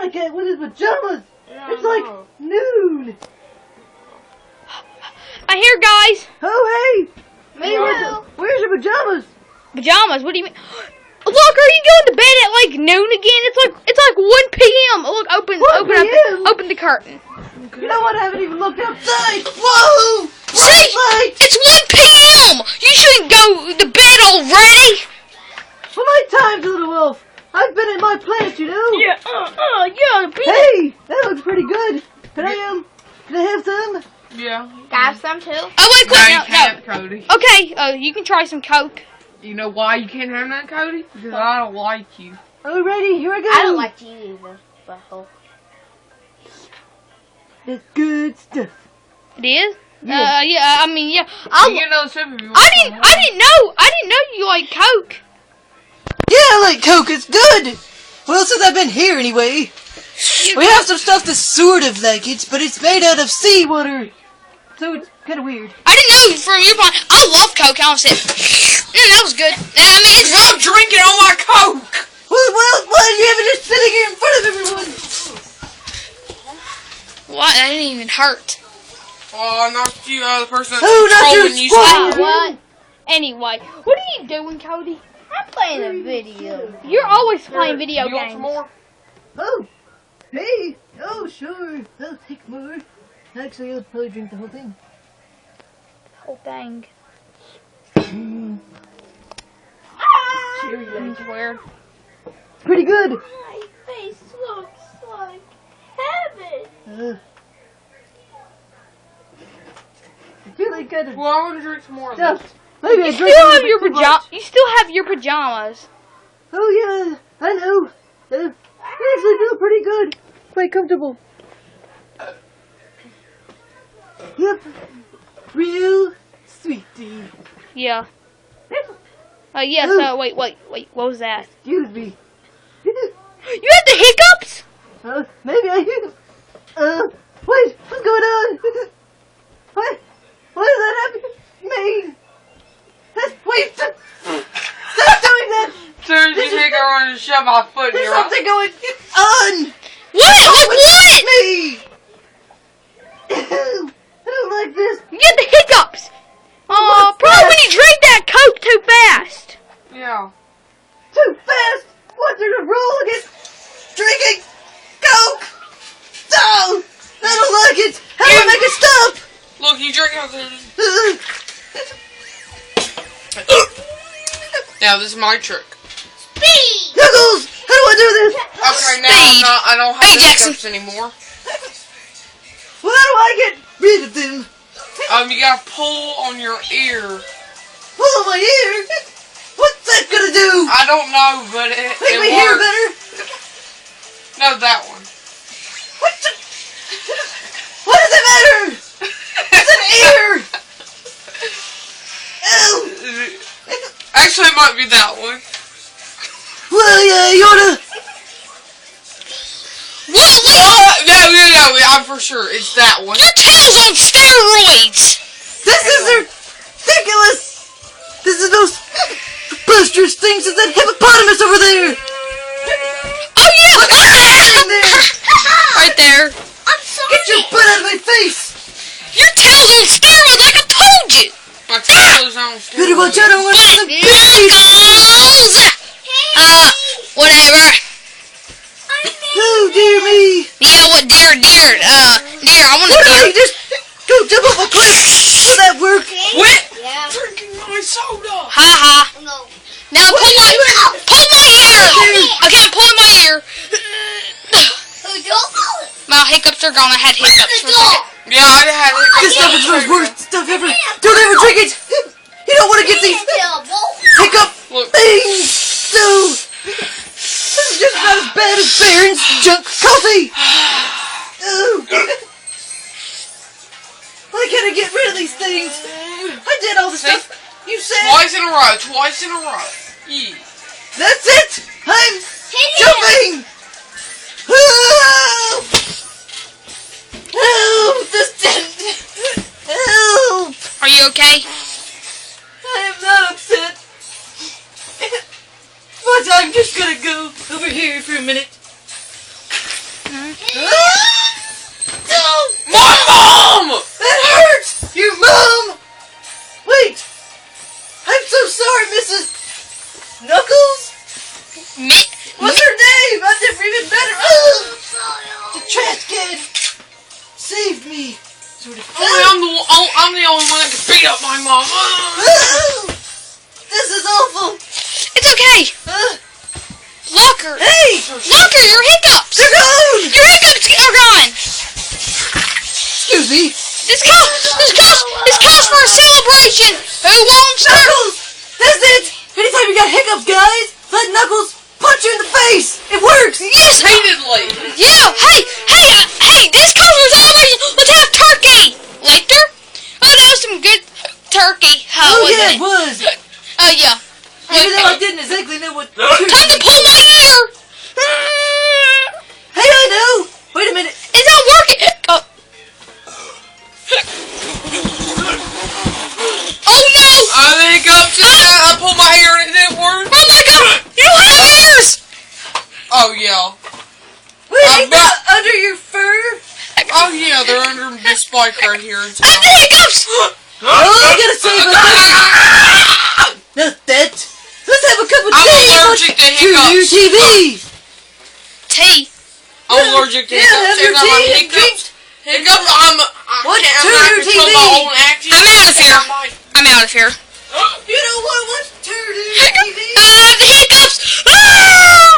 Cat with his pajamas. It's like noon. I'm here, guys. Oh, hey. Me too. Where's your pajamas? Pajamas? What do you mean? Look, are you going to bed at like noon again? It's like 1 p.m. Look, open the curtain. You know what? I haven't even looked outside. Whoa! See, it's 1 p.m. You shouldn't go to bed already. Well, my time's, little wolf. I've been in my place, you know. Yeah. Hey, that looks pretty good. Can I have some? Yeah. Got some too? Oh wait, No, you no. can't, Cody. Okay, you can try some Coke. You know why you can't have that, Cody? Because I don't like you. Alrighty, here I go. I don't like you either, butthole. It's good stuff. It is. Yeah. I mean, yeah. You get another sip if you want. I didn't know you like Coke. Yeah, I like Coke. It's good. Well, since I've been here anyway, we have some stuff that's sort of like it, but it's made out of seawater, so it's kind of weird. I didn't know from your point. I love Coke. I was that was good. I mean, it's Stop drinking all my Coke! Well, you have it just sitting here in front of everyone. What? That didn't even hurt. Oh, I knocked you out of the person Oh, not your controlling you. squad. What? Anyway, what are you doing, Cody? I'm playing a video. You're always playing video You want games. some more? Oh, hey. Oh, sure. I'll take more. Actually, I'll probably drink the whole thing. Whole thing. Cherry It's weird. Pretty good. My face looks like heaven. I feel like kind of Well, I want to drink some more of this. stuffed. Maybe I You drank still a have little your bit too pajamas. much. You still have your pajamas. Oh yeah, I know. They actually feel pretty good. Quite comfortable. Yep. Real sweetie. Yeah. Yeah. So wait. What was that? Excuse me. You had the hiccups? Maybe I. Wait. What's going on? What does that mean? Wait. Stop doing that. As soon as you think I want to shove my foot in There's your eye. something going on. What? Like what? Me. I don't like this. You had the hiccups. Probably when you drank that Coke too fast. Yeah. Too fast. What's there to rule against drinking Coke? No, I don't like it. How do I make it stop? Look, you drink out Now, this is my trick. Speed! Juggles, how do I do this? Okay, now Speed. I don't have Hey, the Jackson. hiccups anymore. Well, how do I get rid of them? You gotta pull on your ear. Pull on my ear? What's that gonna do? I don't know, but Make it me hear works. better? No, that one. What does it matter? It's an ear! Ow! Actually, it might be that one. Well, yeah, you oughta... What? No, I'm for sure. It's that one. Your tail's on steroids. This is ridiculous! This is those preposterous things as that hippopotamus over there! Oh yeah. Look at that in there! Right there. I'm sorry. Get your butt out of my face! Your tail's on steroids, like I told you. My tail is on Better watch out, I don't want to see them pieces! Knuckles. Whatever. Oh, dear me! Yeah, what, dear, I want to What did I dear. just go jump off a cliff? Will that work? Quit Yeah. drinking my soda. Ha ha. No. Now pull my ear. Okay, I'm pulling my ear. My hiccups are gone. I had hiccups for a second. Yeah, I had hiccups. This stuff is the worst stuff ever! Don't ever drink it! You don't want to get these hiccup Look. things! No! This is just not as bad as Baron's junk coffee! Oh. Why can't I get rid of these things? I did all the stuff you said! Twice in a row. Yeah. That's it! I'm jumping! Help! Help! This didn't... Help! Are you okay? I am not upset. But I'm just gonna go over here for a minute. What's her name? I never even met her. The trash can saved me. Sort of. I'm the only one that can beat up my mom. This is awful. It's okay. Locker. Hey! Locker, your hiccups. They're gone! Your hiccups are gone. Excuse me. This calls for a celebration. Who wants to? Knuckles! That's it! Anytime you got hiccups, guys, let Knuckles punch you in the face! It works! Yes. Repeatedly. Yeah. Hey! This calls for a celebration. Let's have turkey. Later. Oh, that was some good turkey. Oh, Wasn't yeah, it? it was! Oh yeah. Even though I didn't exactly know what... Time to pull my ear. Hey, I know! Wait a minute. It's not working. Oh no! I think I pulled my hair and it didn't work. Oh my god! You don't have ears! Oh yeah. Wait, ain't that under your fur? Oh yeah, they're under this spike right here. I have the hiccups! Oh, I gotta save us. Not that. Let's have a cup of tea. I'm allergic to Your hiccups. TV. Tea. I'm allergic to Yeah, hiccups. have your Every time tea I'm and hiccups. Hiccups, I'm What? can't Turn your control TV. my own actions. I'm out of here. I'm out of here. You know what? What's turn your TV? The hiccups! Ah!